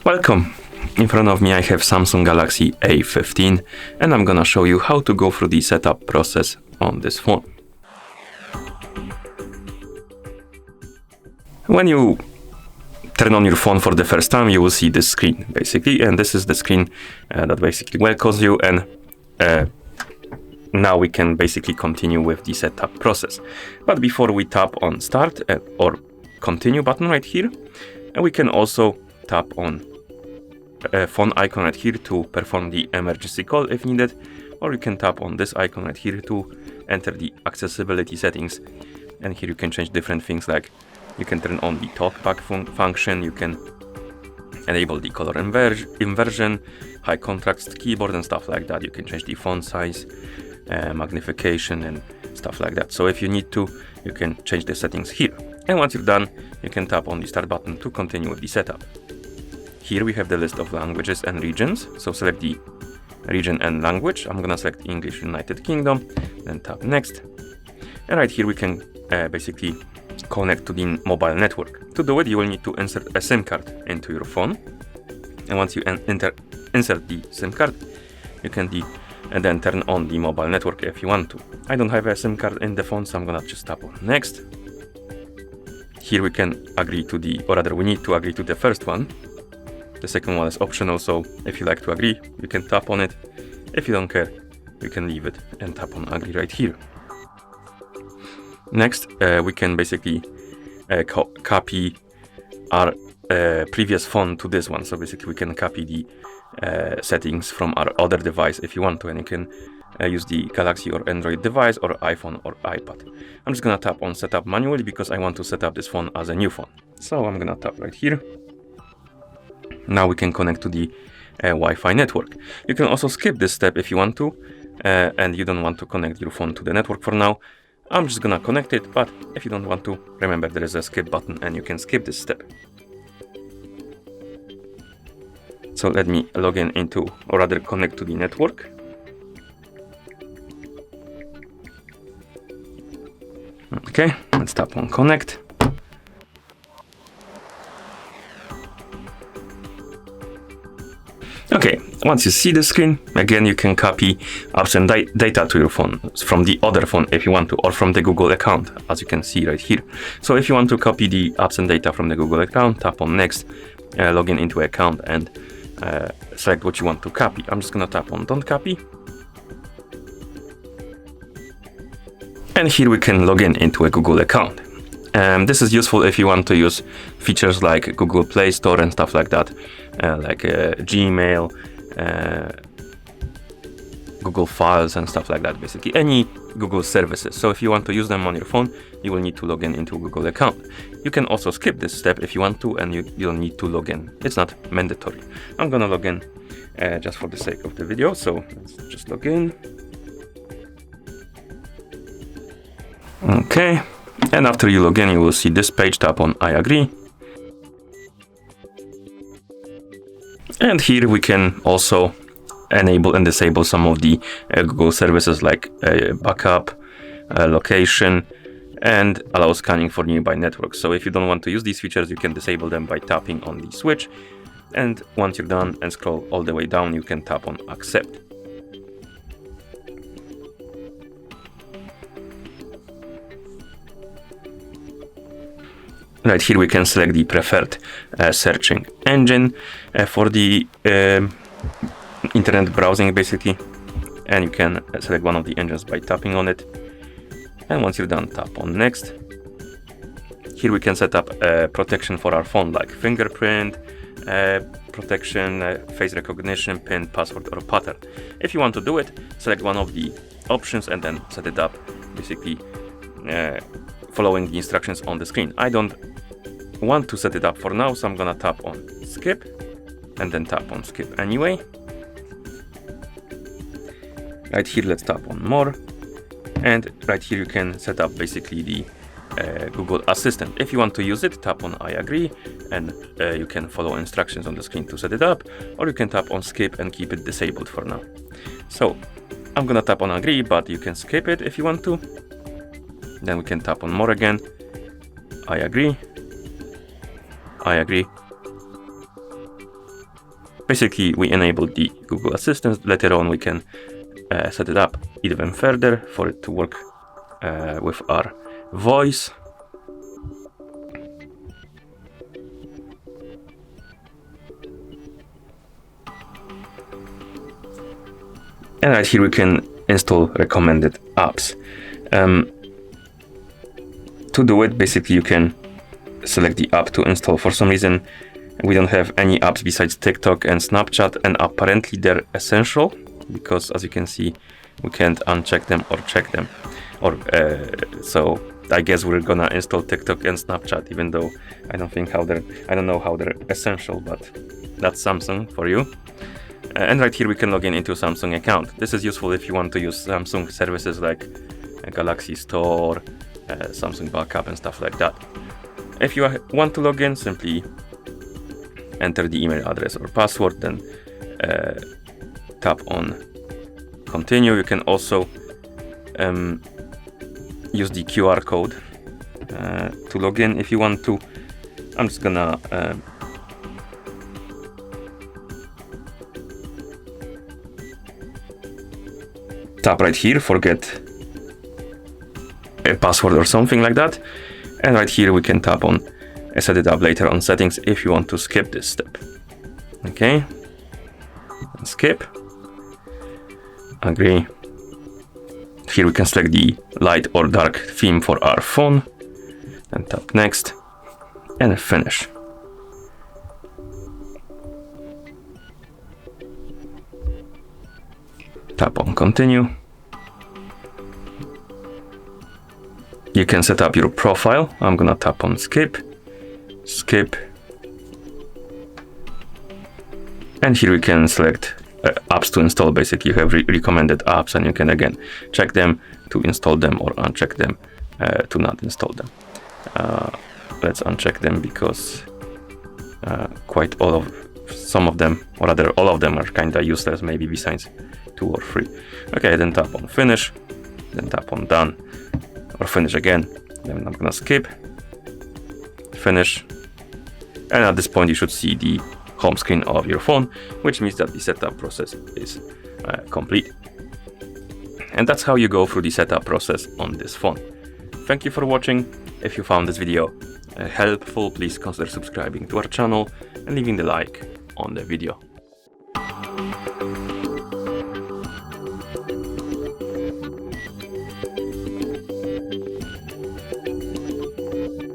Welcome! In front of me I have Samsung Galaxy A15 and I'm gonna show you how to go through the setup process on this phone. When you turn on your phone for the first time, you will see this screen basically, and this is the screen that basically welcomes you, and now we can basically continue with the setup process. But before we tap on start or continue button right here, we can also tap on phone icon right here to perform the emergency call if needed, or you can tap on this icon right here to enter the accessibility settings, and here you can change different things, like you can turn on the talkback function, you can enable the color inversion, high contrast keyboard and stuff like that. You can change the font size, magnification and stuff like that. So if you need to, you can change the settings here. And once you're done, you can tap on the start button to continue with the setup. Here we have the list of languages and regions. So select the region and language. I'm gonna select English United Kingdom, then tap next. And right here we can basically connect to the mobile network. To do it, you will need to insert a SIM card into your phone. And once you insert the SIM card, you can then turn on the mobile network if you want to. I don't have a SIM card in the phone, so I'm gonna just tap on next. Here we can agree to we need to agree to the first one. The second one is optional, so if you like to agree, you can tap on it. If you don't care, you can leave it and tap on agree right here. Next, we can basically copy our previous phone to this one. So basically we can copy the settings from our other device if you want to, and you can use the Galaxy or Android device or iPhone or iPad. I'm just gonna tap on setup manually because I want to set up this phone as a new phone. So I'm gonna tap right here. Now we can connect to the Wi-Fi network. You can also skip this step if you want to, and you don't want to connect your phone to the network for now. I'm just gonna connect it, but if you don't want to, remember there is a skip button and you can skip this step. So let me log in into, or rather connect to the network. Okay, let's tap on connect. Okay, once you see the screen, again you can copy apps and data to your phone from the other phone if you want to, or from the Google account, as you can see right here. So if you want to copy the apps and data from the Google account, tap on next, log in into account and select what you want to copy. I'm just gonna tap on don't copy. And here we can log in into a Google account. This is useful if you want to use features like Google Play Store and stuff like that, like Gmail, Google Files and stuff like that, basically any Google services. So if you want to use them on your phone, you will need to log in into a Google account. You can also skip this step if you want to, and you don't need to log in. It's not mandatory. I'm gonna log in just for the sake of the video, so let's just log in. Okay. And after you log in, you will see this page. Tap on I agree. And here we can also enable and disable some of the Google services like backup, location, and allow scanning for nearby networks. So if you don't want to use these features, you can disable them by tapping on the switch. And once you're done and scroll all the way down, you can tap on accept. Right here we can select the preferred searching engine for the internet browsing basically, and you can select one of the engines by tapping on it. And once you're done, tap on next. Here we can set up protection for our phone, like fingerprint protection, face recognition, PIN, password or pattern. If you want to do it, select one of the options and then set it up, basically following the instructions on the screen. I don't want to set it up for now, so I'm gonna tap on skip and then tap on skip anyway. Right here, let's tap on more, and right here you can set up basically the Google Assistant. If you want to use it, tap on I agree, and you can follow instructions on the screen to set it up, or you can tap on skip and keep it disabled for now. So I'm gonna tap on agree, but you can skip it if you want to. Then we can tap on more again. I agree. I agree. Basically, we enabled the Google Assistant. Later on, we can set it up even further for it to work with our voice. And right here we can install recommended apps. To do it, basically you can select the app to install. For some reason, we don't have any apps besides TikTok and Snapchat, and apparently they're essential because, as you can see, we can't uncheck them or check them. So I guess we're gonna install TikTok and Snapchat, even though I don't know how they're essential, but that's Samsung for you. And right here we can log into Samsung account. This is useful if you want to use Samsung services like Galaxy Store, Samsung Backup and stuff like that. If you want to log in, simply enter the email address or password, then tap on continue. You can also use the QR code to log in if you want to. I'm just gonna tap right here, forget a password or something like that, and right here we can tap on set it up later on settings if you want to skip this step. Okay, skip, agree. Here we can select the light or dark theme for our phone, and tap next and finish. Tap on continue. You can set up your profile. I'm gonna tap on skip, and here we can select apps to install. Basically, you have recommended apps, and you can again check them to install them or uncheck them to not install them. Let's uncheck them because some of them, or rather all of them, are kinda useless, maybe besides 2 or 3. Okay, then tap on finish, then tap on done, or finish again. Then I'm gonna skip, finish, and at this point you should see the home screen of your phone, which means that the setup process is complete. And that's how you go through the setup process on this phone. Thank you for watching. If you found this video helpful, please consider subscribing to our channel and leaving the like on the video.